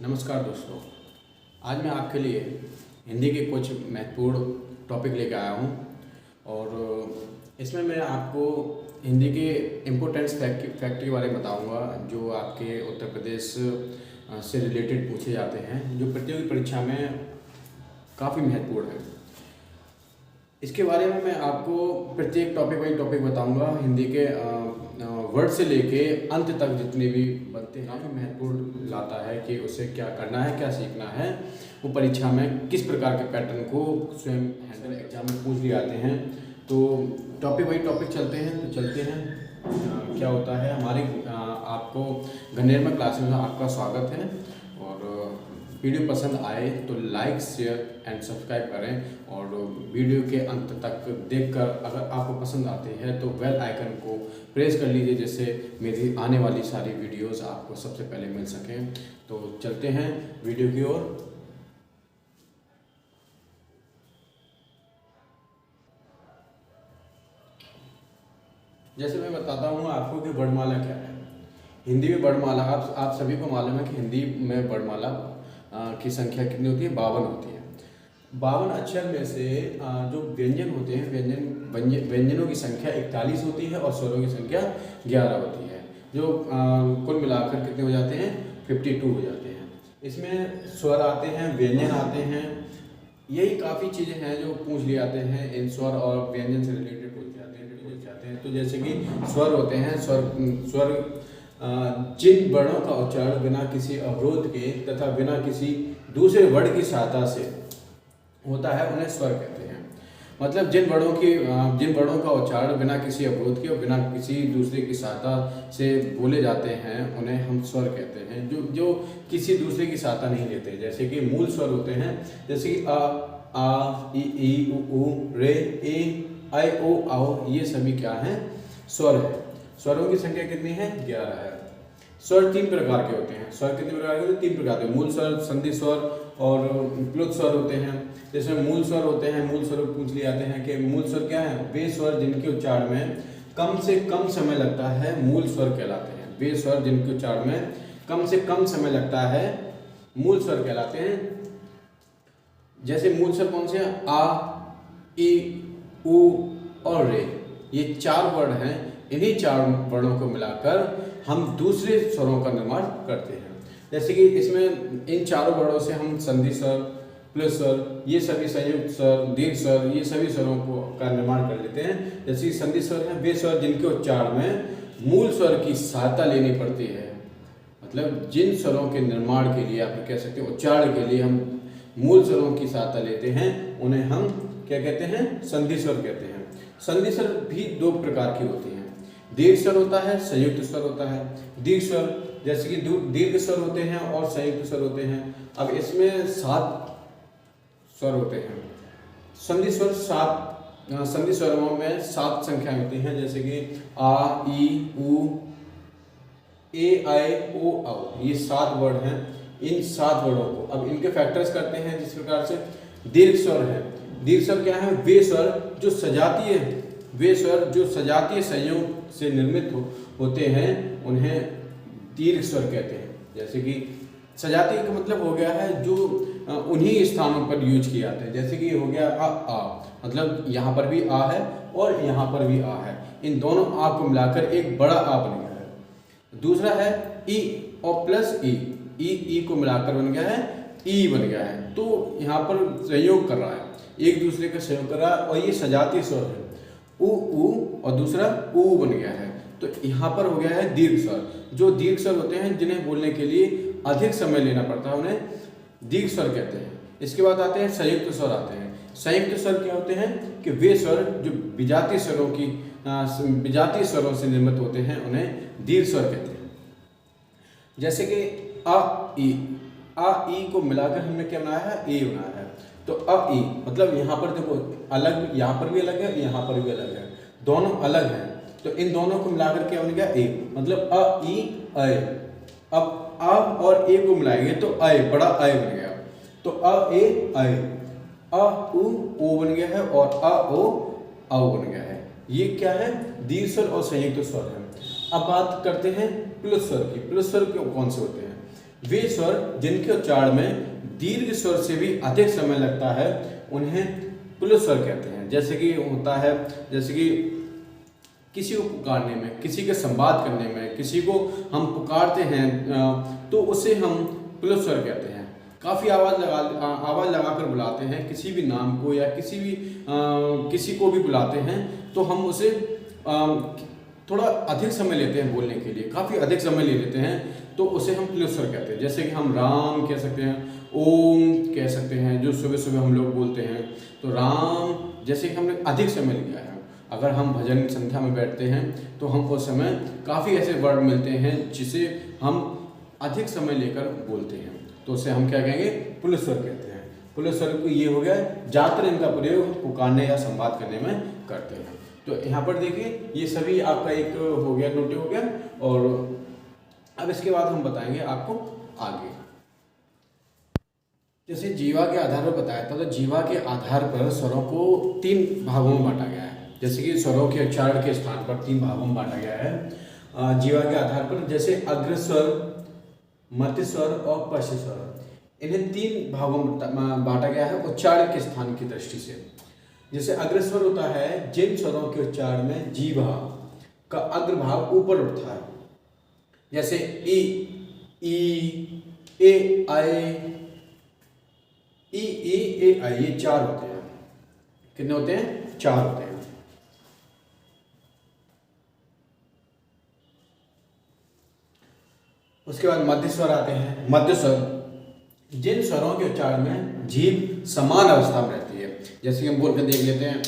नमस्कार दोस्तों। आज मैं आपके लिए हिंदी के कुछ महत्वपूर्ण टॉपिक लेकर आया हूँ और इसमें मैं आपको हिंदी के इम्पोर्टेंस फैक्ट के बारे में बताऊँगा जो आपके उत्तर प्रदेश से रिलेटेड पूछे जाते हैं, जो प्रतियोगी परीक्षा में काफ़ी महत्वपूर्ण है। इसके बारे में मैं आपको प्रत्येक टॉपिक बाई टॉपिक बताऊंगा। हिंदी के वर्ड से लेके अंत तक जितने भी बनते हैं काफ़ी महत्वपूर्ण लाता है कि उसे क्या करना है, क्या सीखना है, वो परीक्षा में किस प्रकार के पैटर्न को स्वयं हैंडल एग्जाम में पूछ लिए आते हैं। तो टॉपिक बाई टॉपिक चलते हैं। तो चलते हैं क्या होता है हमारे आपको गणेरमा क्लासेस में आपका स्वागत है। और वीडियो पसंद आए तो लाइक, शेयर एंड सब्सक्राइब करें और वीडियो के अंत तक देखकर अगर आपको पसंद आते हैं तो बेल आइकन को प्रेस कर लीजिए, जिससे मेरी आने वाली सारी वीडियोस आपको सबसे पहले मिल सकें। तो चलते हैं वीडियो की ओर। जैसे मैं बताता हूँ आपको कि वर्णमाला क्या है। हिंदी में वर्णमाला आप सभी को मालूम है कि हिंदी में वर्णमाला की संख्या कितनी होती है? 52 होती है। 52 अक्षर में से जो व्यंजन होते हैं, व्यंजनों की संख्या 41 होती है और स्वरों की संख्या 11 होती है, जो कुल मिलाकर कितने हो जाते हैं? 52 हो जाते हैं। इसमें स्वर आते हैं, व्यंजन आते हैं, यही काफ़ी चीज़ें हैं जो पूछ लिए आते हैं। इन स्वर और व्यंजन से रिलेटेड पूछ जाते हैं। तो जैसे कि स्वर होते हैं, स्वर जिन वर्णों का उच्चारण बिना किसी अवरोध के तथा बिना किसी दूसरे वर्ण की सहायता से होता है उन्हें स्वर कहते हैं। मतलब जिन वर्णों का उच्चारण बिना किसी अवरोध के और बिना किसी दूसरे की सहायता से बोले जाते हैं उन्हें हम स्वर कहते हैं, जो किसी दूसरे की सहायता नहीं लेते। जैसे कि मूल स्वर होते हैं, जैसे कि आ ई उ रे ए आई ओ आओ, ये सभी क्या हैं? स्वर है। स्वरों की संख्या कितनी है? 11 है। स्वर 3 प्रकार के होते हैं। स्वर कितने प्रकार के होते हैं? 3 प्रकार के। मूल स्वर, संधि स्वर और प्लुत स्वर होते हैं। जिसमें मूल स्वर होते हैं, मूल स्वर पूछ लिए जाते हैं कि मूल स्वर क्या है? वे स्वर जिनके उच्चारण में कम से कम समय लगता है, मूल स्वर कहलाते हैं। वे स्वर जिनके उच्चारण में कम से कम समय लगता है, मूल स्वर कहलाते हैं। जैसे मूल स्वर कौन से हैं? आ, ई, उ और रे, ये 4 वर्ण हैं। इन्हीं 4 वर्णों को मिलाकर हम दूसरे स्वरों का निर्माण करते हैं। जैसे कि इसमें इन चारों वर्णों से हम संधि स्वर, प्लुत स्वर, ये सभी संयुक्त स्वर, दीर्घ स्वर, ये सभी स्वरों का निर्माण कर लेते हैं। जैसे कि संधि स्वर है, वे स्वर जिनके उच्चारण में मूल स्वर की सहायता लेनी पड़ती है। मतलब जिन स्वरों के निर्माण के लिए आप कह सकते हैं उच्चारण के लिए हम मूल स्वरों की सहायता लेते हैं, उन्हें हम क्या कहते हैं? संधि स्वर कहते हैं। संधि स्वर भी 2 प्रकार की होती हैं। दीर्घ स्वर होता है, संयुक्त स्वर होता है। दीर्घ स्वर जैसे कि दीर्घ स्वर होते हैं और संयुक्त स्वर होते हैं। अब इसमें 7 स्वर होते हैं। संधि स्वर 7 संधि स्वरों में 7 संख्याएं होती हैं। जैसे कि आ ई उ ए आई ओ औ, ये 7 वर्ड हैं। इन 7 वर्डों को अब इनके फैक्टर्स करते हैं जिस प्रकार से। दीर्घ स्वर है। दीर्घ स्वर क्या है? वे स्वर जो सजातीय संयोग से निर्मित होते हैं, उन्हें दीर्घ स्वर कहते हैं। जैसे कि सजातीय का मतलब हो गया है जो उन्हीं स्थानों पर यूज किए जाते हैं। जैसे कि हो गया आ, मतलब यहाँ पर भी आ है और यहाँ पर भी आ है। इन दोनों आ को मिलाकर एक बड़ा आ बन गया है। दूसरा है ई और प्लस ई को मिलाकर बन गया है ई बन गया है। तो यहाँ पर संयोग कर रहा है, एक दूसरे का सहयोग कर रहा है और ये सजातीय स्वर है। उ और दूसरा उ बन गया है। तो यहाँ पर हो गया है दीर्घ स्वर। जो दीर्घ स्वर होते हैं जिन्हें बोलने के लिए अधिक समय लेना पड़ता है, उन्हें दीर्घ स्वर कहते हैं। इसके बाद आते हैं संयुक्त स्वर आते हैं। संयुक्त स्वर क्या होते हैं कि वे स्वर जो विजातीय विजातीय स्वरों से निर्मित होते हैं, उन्हें दीर्घ स्वर कहते हैं। जैसे कि आ ई को मिलाकर हमने क्या बनाया है? ए बनाया है। तो अ ई मतलब यहाँ पर देखो अलग, यहाँ पर भी अलग है, यहाँ पर भी अलग है, दोनों अलग हैं। तो इन दोनों को मिलाकर क्या बन गया? ए। मतलब अ ई अय। अब आ और ए को मिलाएंगे तो अय, बड़ा अय बन गया। तो अ ए अय, अ उ ओ बन गया है और अ ओ औ बन गया है। ये क्या है? दीर्घ स्वर और संयुक्त स्वर है। अब बात करते हैं प्लुत स्वर की। प्लुत स्वर कौन से होते हैं? वे स्वर जिनके उच्चारण में दीर्घ स्वर से भी अधिक समय लगता है उन्हें पुलिस स्वर कहते हैं। जैसे कि होता है, जैसे कि किसी को पुकारने में, किसी के संवाद करने में, किसी को हम पुकारते हैं तो उसे हम पुलिस स्वर कहते हैं। काफ़ी आवाज़ लगाकर बुलाते हैं किसी भी नाम को या किसी को भी बुलाते हैं तो हम उसे थोड़ा अधिक समय लेते हैं बोलने के लिए, काफ़ी अधिक समय ले लेते हैं तो उसे हम पुलिस स्वर कहते हैं। जैसे कि हम राम कह सकते हैं, ओम कह सकते हैं, जो सुबह सुबह हम लोग बोलते हैं तो राम, जैसे कि हमने अधिक समय लिया है। अगर हम भजन संध्या में बैठते हैं तो हम उस समय काफ़ी ऐसे वर्ड मिलते हैं जिसे हम अधिक समय लेकर बोलते हैं तो उसे हम क्या कहेंगे, पुलिस स्वर कहते हैं। पुलिस स्वर को ये हो गया, ज़्यादातर इनका प्रयोग पुकारने या संवाद करने में करते हैं। तो यहाँ पर देखिए ये सभी आपका एक हो गया, नोट हो गया। और अब इसके बाद हम बताएंगे आपको आगे। जैसे जीवा के आधार पर बताया था तो जीवा के आधार पर स्वरों को 3 भागों में बांटा गया है। जैसे कि स्वरों के उच्चारण के स्थान पर 3 भागों में बांटा गया है जीवा के आधार पर। जैसे अग्र स्वर, मध्य स्वर और पश्च स्वर, इन्हें 3 भागों में बांटा गया है उच्चारण के स्थान की दृष्टि से। जैसे अग्रस्वर होता है जिन स्वरों के उच्चारण में जीवा का अग्रभाग ऊपर उठता है। जैसे ई, ए आई, ए आई, ये 4 होते हैं। कितने होते हैं? 4 होते हैं। उसके बाद मध्य स्वर आते हैं। मध्य स्वर जिन स्वरों के उच्चारण में जीभ समान अवस्था में रहती है। जैसे कि हम बोल कर देख लेते हैं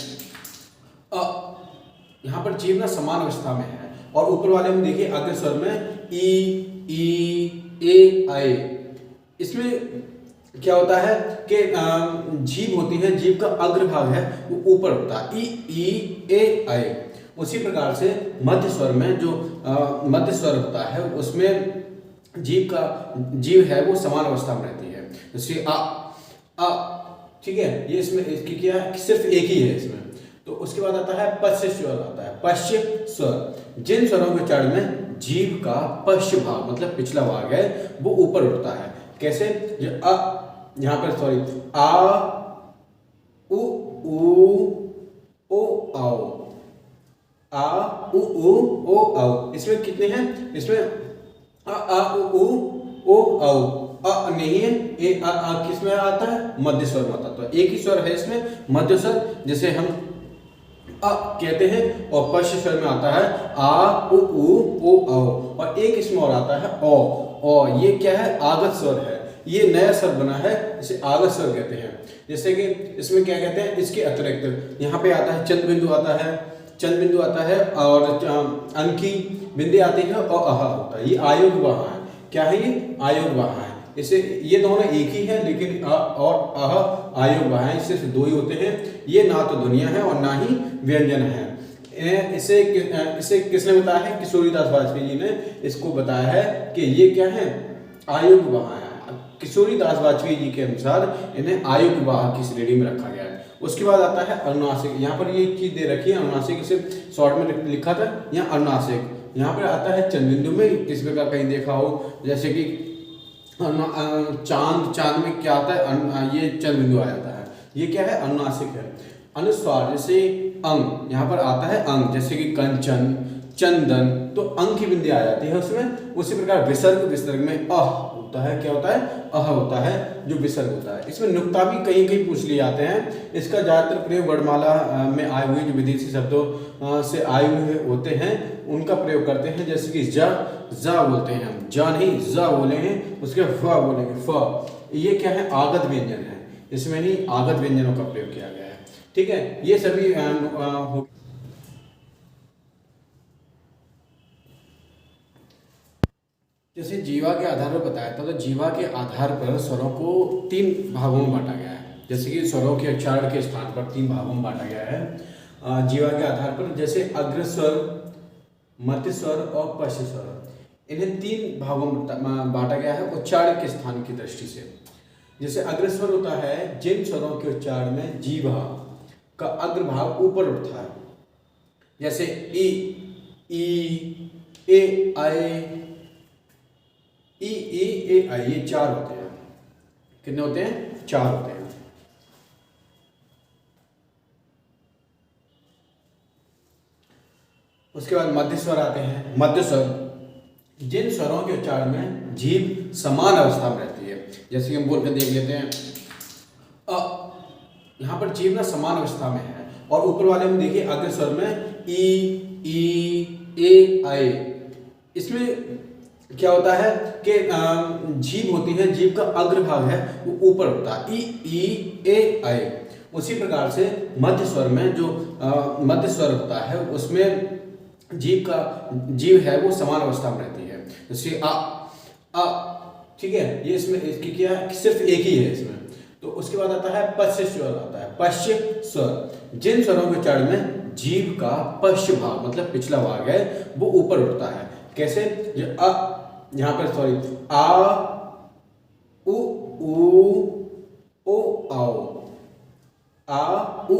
यहाँ पर जीभ ना समान अवस्था में है। और ऊपर वाले में देखिए अग्र स्वर में ई, ए आई, इसमें क्या होता है कि जीभ होती है, जीभ का अग्रभाग है वो ऊपर होता है, ई, ए आई। उसी प्रकार से मध्य स्वर में जो मध्य स्वर होता है उसमें जीभ है वो समान अवस्था में रहती है। जैसे आ, ठीक है, ये इसमें इसकी क्या है, सिर्फ एक ही है इसमें। तो उसके बाद आता है पश्च स्वर आता है। पश्च स्वर जिन स्वरों के उच्चारण में जीभ का पश्च भाग मतलब पिछला भाग है वो ऊपर उठता है। कैसे? जो यहाँ पर सॉरी आ, उ, ओ, आओ, आ, उ, ओ, आओ। इसमें कितने हैं? इसमें आ, उ, ओ, आओ। नहीं है, ए किस में आता है? मध्य स्वर में आता है। तो एक ही स्वर है इसमें मध्य स्वर, जिसे हम कहते हैं। और पश्च स्वर में आता है आ, उ, ओ, आओ। और एक इसमें और आता है ओ। ये क्या है? आगत स्वर है। ये नया स्वर बना है, इसे आगत स्वर कहते हैं। जैसे कि इसमें क्या कहते हैं, इसके अतिरिक्त यहाँ पे आता है चंद बिंदु आता है, चंद बिंदु आता है और अंकी बिंदी आती है और अह होता है। ये आयोग वहा है। क्या है ये? आयोग वहा है। इसे ये दोनों एक ही है लेकिन अ और अह आयोग वहा है, इससे 2 ही होते हैं। ये ना तो ध्वनियां है और ना ही व्यंजन है। इसे किसने बताया है? किशोरीदास वाजपेयी जी ने इसको बताया है कि ये क्या है? आयोग वहा है। किशोरीदास वाजपेयी जी के अनुसार इन्हें आयोग वाह की श्रेणी में रखा गया है। उसके बाद आता है अनुनासिक। यहाँ पर ये चीज दे रखी है, अनुनासिक इसे शॉर्ट में लिखा था, यहाँ अनुनासिक। यहाँ पर आता है चंद बिंदु में, किस प्रकार कहीं देखा हो, जैसे कि चांद में क्या आता है? ये चंद बिंदु आ जाता है। ये क्या है? अनुनासिक है। अनुस्वार जैसे अंग, यहाँ पर आता है अंग, जैसे कि कंचन, चंदन, तो अंग की बिंदी आ जाती है उसमें। उसी प्रकार विसर्ग में अह होता है। क्या होता है? अह होता है, जो विसर्ग होता है। इसमें नुक्ता भी कहीं कहीं पूछ लिए जाते हैं। इसका ज्यादातर प्रयोग वर्णमाला में आए हुए जो विदेशी शब्दों से आए हुए होते हैं उनका प्रयोग करते हैं। जैसे कि जा बोलते हैं हम, जा नहीं जा बोलेंगे, उसके फ बोलेंगे, फ। ये क्या है? आगत व्यंजन है। इसमें ही आगत व्यंजनों का प्रयोग किया गया है। ठीक है, ये सभी जैसे जीवा के आधार पर बताया था तो जीवा के आधार पर स्वरों को 3 भागों में बांटा गया है। जैसे कि स्वरों के उच्चारण के स्थान पर 3 भागों में बांटा गया है जीवा के आधार पर। जैसे अग्र स्वर, मध्य स्वर और पश्च स्वर, इन्हें 3 भागों में बांटा गया है उच्चारण के स्थान की दृष्टि से। जैसे अग्र स्वर होता है जिन स्वरों के उच्चारण में जीवा का अग्रभाग ऊपर उठता है। जैसे ई, ए आई, ई ए आई, ये 4 होते हैं। कितने होते हैं? 4 होते हैं। उसके बाद मध्य स्वर आते हैं। मध्य स्वर जिन स्वरों के उच्चारण में जीभ समान अवस्था में रहती है, जैसे कि हम बोल कर देख लेते हैं अ, यहाँ पर जीभ ना समान अवस्था में है, और ऊपर वाले में देखिए अग्र स्वर में ई ए आई, इसमें क्या होता है कि जीभ होती है, जीभ का अग्रभाग है वो ऊपर होता है, ई ए आई। उसी प्रकार से मध्य स्वर में जो मध्य स्वर होता है उसमें जीभ है वो समान अवस्था में रहती है, जैसे आ, ठीक है। ये इसमें इसकी क्या है, सिर्फ एक ही है इसमें। तो उसके बाद आता है पश्च स्वर आता है। पश्च स्वर जिन स्वरों के उच्चारण में जीभ का पश्च भाग मतलब पिछला भाग है वो ऊपर उठता है। कैसे? जो यहाँ पर सॉरी आ उ ओ आओ, आ उ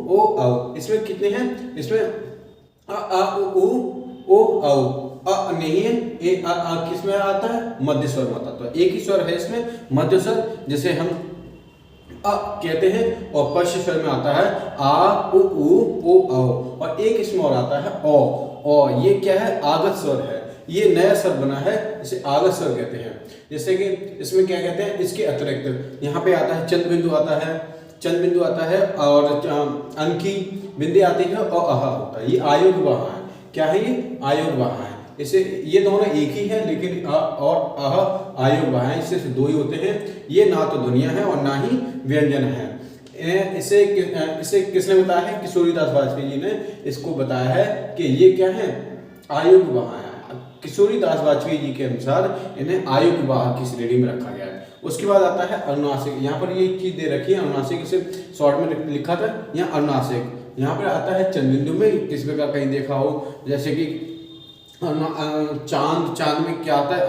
ओ आओ, इसमें कितने हैं? इसमें आ उ ओ आओ, अ नहीं है, ए आ किस में आता है? मध्य स्वर में आता है। तो एक ही स्वर है इसमें मध्य स्वर, जिसे हम अ कहते हैं, और पश्च स्वर में आता है आ उ ओ आओ, और एक इसमें और आता है ओ। ये क्या है? आगत स्वर है, ये नया स्वर बना है, इसे आगत स्वर कहते हैं। जैसे कि इसमें क्या कहते हैं, इसके अतिरिक्त यहाँ पे आता है चंद बिंदु आता है, चंद बिंदु आता है, और अंकी बिंदी आती है, और अहा होता है। ये आयोग वहा है। क्या है ये? आयोग वहा है। इसे ये दोनों एक ही है, लेकिन अ और अह आयोग वहा है, इससे 2 ही होते हैं। ये ना तो ध्वनिया है और ना ही व्यंजन है। इसे किसने बताया है? किशोरीदास वाजपेयी जी ने इसको बताया है कि ये क्या है? आयोग वहा है। किशोरीदास वाजपेयी जी के अनुसार इन्हें आयोग वाह की श्रेणी में रखा गया है। उसके बाद आता है अनुनासिक। यहाँ पर ये चीज दे रखी है अनुनासिक, इसे शॉर्ट में लिखा था यहाँ अनुनासिक। यहाँ पर आता है चंद बिंदु में, किस प्रकार कहीं देखा हो, जैसे कि चांद में क्या आता है?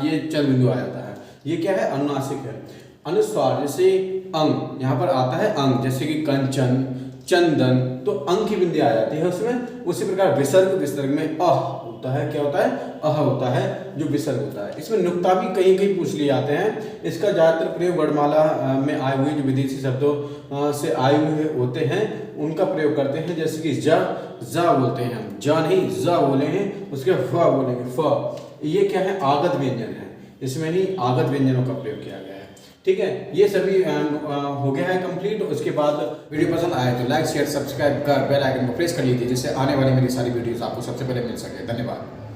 ये चंद बिंदु आ जाता है, ये क्या है? अनुनासिक है। अनुस्वार जैसे अंग, यहाँ पर आता है अंग, जैसे कि कंचन, चंदन, तो अंग की बिंदी आ जाती है उसमें। उसी प्रकार विसर्ग में अह होता है। क्या होता है? अह होता है, जो विसर्ग होता है। इसमें नुक्ता भी कहीं कहीं पूछ लिए जाते हैं। इसका ज्यादातर प्रयोग वर्णमाला में आए हुए जो विदेशी शब्दों से आए हुए होते हैं उनका प्रयोग करते हैं, जैसे कि जा बोलते हैं हम, जा नहीं जा बोले हैं, उसके फ बोलेंगे फ। ये क्या है? आगत व्यंजन है, इसमें ही आगत व्यंजनों का प्रयोग किया गया है। ठीक है, ये सभी हो गया है कंप्लीट। उसके बाद वीडियो पसंद आए तो लाइक शेयर सब्सक्राइब कर बेल आइकन को प्रेस कर लीजिए, जिससे आने वाली मेरी सारी वीडियोस आपको सबसे पहले मिल सके। धन्यवाद।